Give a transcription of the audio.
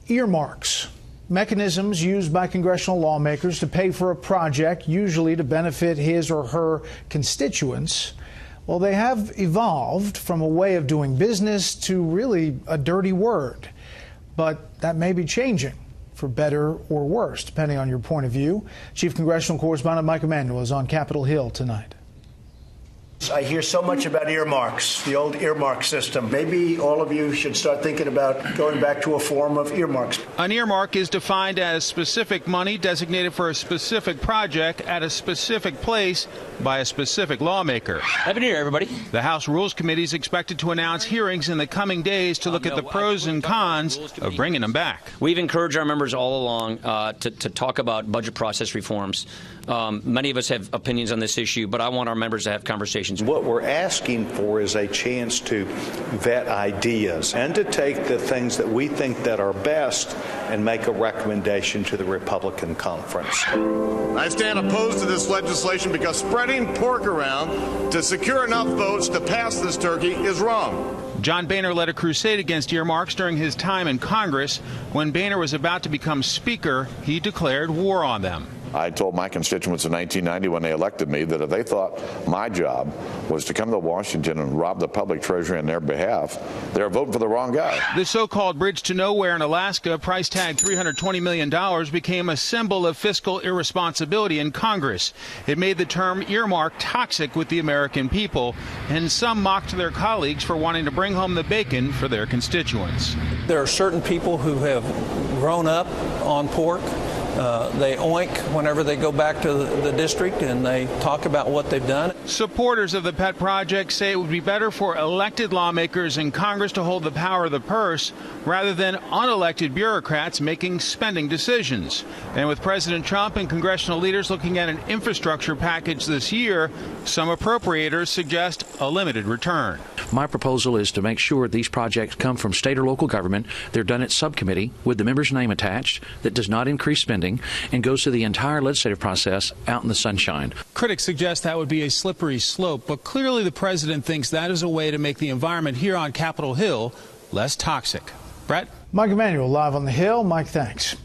Earmarks, mechanisms used by congressional lawmakers to pay for a project, usually to benefit his or her constituents. Well, they have evolved from a way of doing business to really a dirty word. But that may be changing, for better or worse, depending on your point of view. Chief Congressional Correspondent Mike Emanuel is on Capitol Hill tonight. I hear so much about earmarks, the old earmark system. Maybe all of you should start thinking about going back to a form of earmarks. An earmark is defined as specific money designated for a specific project at a specific place by a specific lawmaker. Happy New Year, everybody. The House Rules Committee is expected to announce hearings in the coming days to look at the pros and cons of bringing them back. We've encouraged our members all along to talk about budget process reforms. Many of us have opinions on this issue, but I want our members to have conversations. What we're asking for is a chance to vet ideas and to take the things that we think that are best and make a recommendation to the Republican conference. I stand opposed to this legislation because spreading pork around to secure enough votes to pass this turkey is wrong. John Boehner led a crusade against earmarks during his time in Congress. When Boehner was about to become Speaker, he declared war on them. I told my constituents in 1990 when they elected me that if they thought my job was to come to Washington and rob the public treasury on their behalf, they were voting for the wrong guy. The so-called bridge to nowhere in Alaska, price tag $320 million, became a symbol of fiscal irresponsibility in Congress. It made the term earmark toxic with the American people, and some mocked their colleagues for wanting to bring home the bacon for their constituents. There are certain people who have grown up on pork. They oink whenever they go back to the district and they talk about what they've done. Supporters of the pet project say it would be better for elected lawmakers in Congress to hold the power of the purse rather than unelected bureaucrats making spending decisions. And with President Trump and congressional leaders looking at an infrastructure package this year, some appropriators suggest a limited return. My proposal is to make sure these projects come from state or local government. They're done at subcommittee with the member's name attached. That does not increase spending and goes through the entire legislative process out in the sunshine. Critics suggest that would be a slippery slope, but clearly the president thinks that is a way to make the environment here on Capitol Hill less toxic. Brett? Mike Emanuel live on the Hill. Mike, thanks.